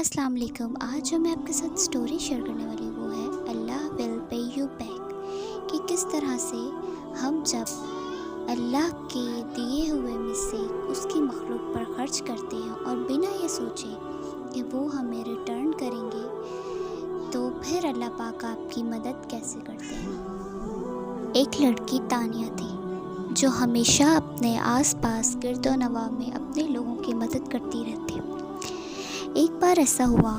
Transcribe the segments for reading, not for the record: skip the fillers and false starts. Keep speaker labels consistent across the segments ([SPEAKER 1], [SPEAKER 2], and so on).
[SPEAKER 1] अस्सलाम वालेकुम। आज जो मैं आपके साथ स्टोरी शेयर करने वाली वो है अल्लाह विल पे यू बैक, कि किस तरह से हम जब अल्लाह के दिए हुए में से उसकी मखलूक पर खर्च करते हैं और बिना ये सोचे कि वो हमें रिटर्न करेंगे, तो फिर अल्लाह पाक आपकी मदद कैसे करते हैं। एक लड़की तानिया थी जो हमेशा अपने आसपास गिरदो नवा में अपने लोगों की मदद करती रहती। एक बार ऐसा हुआ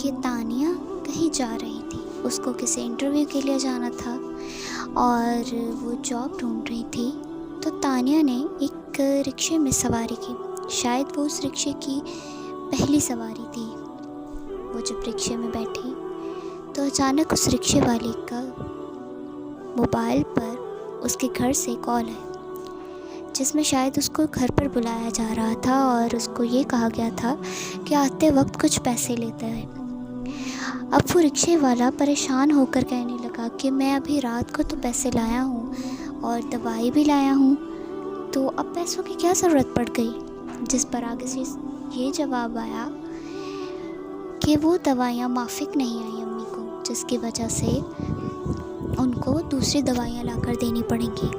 [SPEAKER 1] कि तानिया कहीं जा रही थी, उसको किसी इंटरव्यू के लिए जाना था और वो जॉब ढूंढ रही थी। तो तानिया ने एक रिक्शे में सवारी की, शायद वो उस रिक्शे की पहली सवारी थी। वो जब रिक्शे में बैठी तो अचानक उस रिक्शे वाले का मोबाइल पर उसके घर से कॉल आई, जिसमें शायद उसको घर पर बुलाया जा रहा था और उसको ये कहा गया था कि आते वक्त कुछ पैसे लेता है। अब वो रिक्शे वाला परेशान होकर कहने लगा कि मैं अभी रात को तो पैसे लाया हूँ और दवाई भी लाया हूँ, तो अब पैसों की क्या ज़रूरत पड़ गई। जिस पर आगे से ये जवाब आया कि वो दवाइयाँ माफिक नहीं आई अम्मी को, जिसकी वजह से उनको दूसरी दवाइयाँ लाकर देनी पड़ेंगी।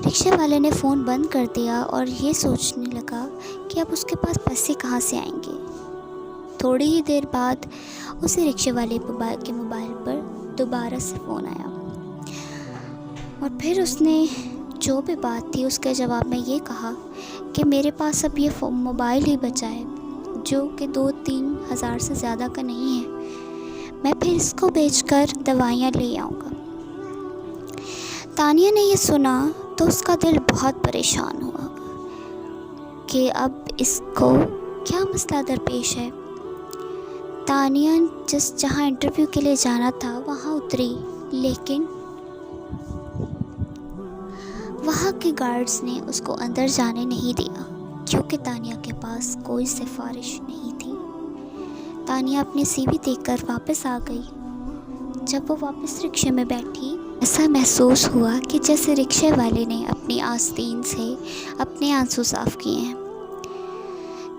[SPEAKER 1] रिक्शे वाले ने फ़ोन बंद कर दिया और ये सोचने लगा कि अब उसके पास पैसे कहाँ से आएंगे। थोड़ी ही देर बाद उसी रिक्शे वाले के मोबाइल पर दोबारा से फ़ोन आया और फिर उसने जो भी बात थी उसके जवाब में ये कहा कि मेरे पास अब ये मोबाइल ही बचा है, जो कि 2-3 हज़ार से ज़्यादा का नहीं है, मैं फिर इसको बेचकर दवाइयाँ ले आऊँगा। तानिया ने ये सुना तो उसका दिल बहुत परेशान हुआ कि अब इसको क्या मसला दरपेश है। तानिया जहाँ इंटरव्यू के लिए जाना था वहाँ उतरी, लेकिन वहाँ के गार्ड्स ने उसको अंदर जाने नहीं दिया क्योंकि तानिया के पास कोई सिफारिश नहीं थी। तानिया अपनी सीवी देखकर वापस आ गई। जब वो वापस रिक्शे में बैठी, ऐसा महसूस हुआ कि जैसे रिक्शे वाले ने अपनी आस्तीन से अपने आंसू साफ़ किए हैं,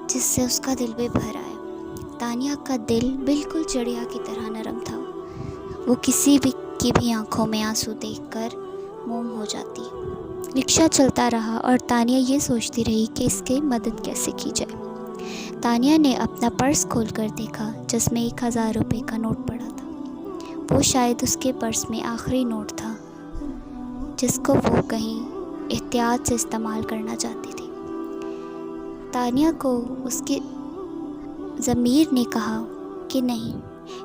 [SPEAKER 1] जिससे उसका दिल भी भर आया। तानिया का दिल बिल्कुल चिड़िया की तरह नरम था, वो किसी भी की भी आंखों में आंसू देखकर मोम हो जाती। रिक्शा चलता रहा और तानिया ये सोचती रही कि इसकी मदद कैसे की जाए। तानिया ने अपना पर्स खोलकर देखा, जिसमें 1000 रुपये का नोट पड़ा था। वो शायद उसके पर्स में आखिरी नोट था जिसको वो कहीं एहतियात से इस्तेमाल करना चाहती थी। तानिया को उसकी ज़मीर ने कहा कि नहीं,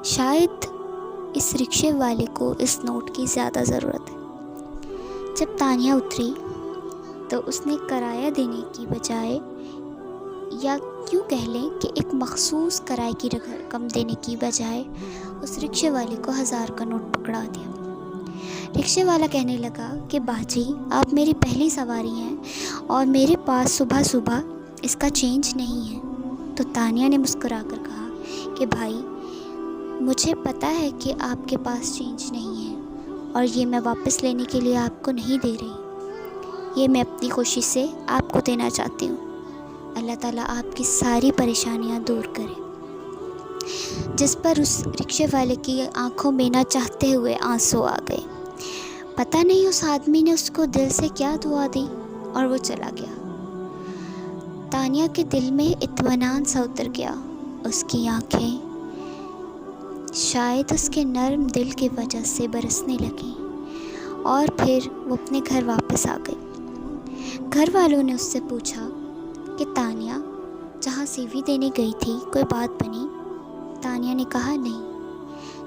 [SPEAKER 1] शायद इस रिक्शे वाले को इस नोट की ज़्यादा ज़रूरत है। जब तानिया उतरी तो उसने किराया देने की बजाय, या क्यों कह लें कि एक मखसूस किराए की रकम देने की बजाय, उस रिक्शे वाले को 1000 का नोट पकड़ा दिया। रिक्शे वाला कहने लगा कि बाजी, आप मेरी पहली सवारी हैं और मेरे पास सुबह सुबह इसका चेंज नहीं है। तो तानिया ने मुस्कुराकर कहा कि भाई, मुझे पता है कि आपके पास चेंज नहीं है और ये मैं वापस लेने के लिए आपको नहीं दे रही, ये मैं अपनी खुशी से आपको देना चाहती हूँ। अल्लाह ताला आपकी सारी परेशानियाँ दूर करे। जिस पर उस रिक्शे वाले की आंखों में ना चाहते हुए आंसू आ गए। पता नहीं उस आदमी ने उसको दिल से क्या दुआ दी और वो चला गया। तानिया के दिल में इत्मीनान सा उतर गया। उसकी आंखें शायद उसके नर्म दिल की वजह से बरसने लगीं और फिर वो अपने घर वापस आ गई। घर वालों ने उससे पूछा कि तानिया जहाँ सीवी देने गई थी कोई बात बनी। तानिया ने कहा नहीं,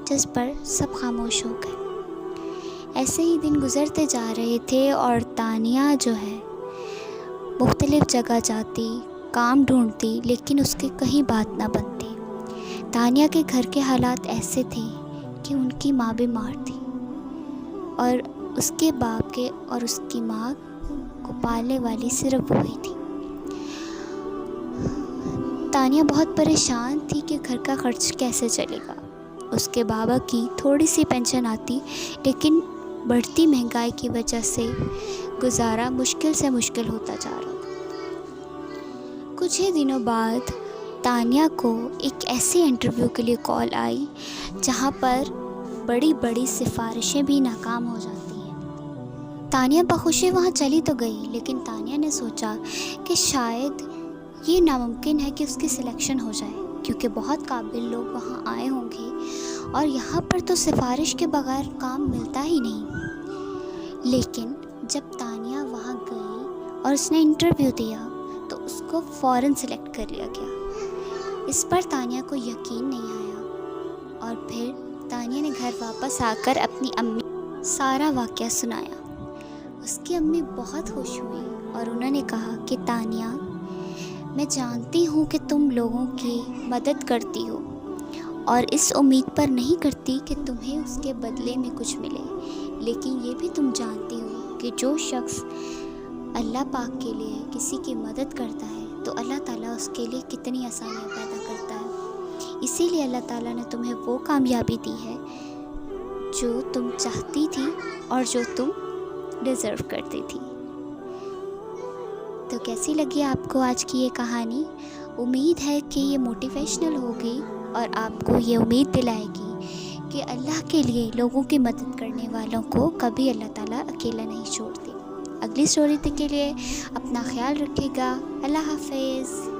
[SPEAKER 1] जिस पर सब खामोश हो गए। ऐसे ही दिन गुजरते जा रहे थे और तानिया जो है मुख्तलिफ़ जगह जाती, काम ढूंढती, लेकिन उसकी कहीं बात ना बनती। तानिया के घर के हालात ऐसे थे कि उनकी माँ बीमार थी और उसके बाप के और उसकी माँ को पालने वाली सिर्फ वो ही थी। तानिया बहुत परेशान थी कि घर का खर्च कैसे चलेगा। उसके बाबा की थोड़ी सी पेंशन आती, लेकिन बढ़ती महंगाई की वजह से गुजारा मुश्किल से मुश्किल होता जा रहा था। कुछ ही दिनों बाद تانیہ کو ایک ایسے انٹرویو کے لیے کال آئی جہاں پر بڑی بڑی سفارشیں بھی ناکام ہو جاتی ہیں۔ تانیہ بخوشی وہاں چلی تو گئی، لیکن تانیہ نے سوچا کہ شاید یہ ناممکن ہے کہ اس کی سلیکشن ہو جائے، کیونکہ بہت قابل لوگ وہاں آئے ہوں گے اور یہاں پر تو سفارش کے بغیر کام ملتا ہی نہیں۔ لیکن جب تانیہ وہاں گئی اور اس نے انٹرویو دیا تو اس کو فوراً سلیکٹ کر لیا گیا۔ اس پر تانیہ کو یقین نہیں آیا اور پھر تانیہ نے گھر واپس آ کر اپنی امی سارا واقعہ سنایا۔ اس کی امی بہت خوش ہوئی اور انہوں نے کہا کہ تانیہ، میں جانتی ہوں کہ تم لوگوں کی مدد کرتی ہو اور اس امید پر نہیں کرتی کہ تمہیں اس کے بدلے میں کچھ ملے، لیکن یہ بھی تم جانتی ہو کہ جو شخص اللہ پاک کے لیے کسی کی مدد کرتا ہے تو اللہ تعالیٰ اس کے لیے کتنی آسانیاں پیدا کرتا ہے۔ اسی لیے اللہ تعالیٰ نے تمہیں وہ کامیابی دی ہے جو تم چاہتی تھی اور جو تم ڈیزرو کرتی تھی۔ تو کیسی لگی آپ کو آج کی یہ کہانی؟ امید ہے کہ یہ موٹیویشنل ہوگی اور آپ کو یہ امید دلائے گی کہ اللہ کے لیے لوگوں کی مدد کرنے والوں کو کبھی اللہ تعالیٰ اکیلا نہیں چھوڑتے۔ اگلی اسٹوری کے لیے اپنا خیال رکھیے گا۔ اللہ حافظ۔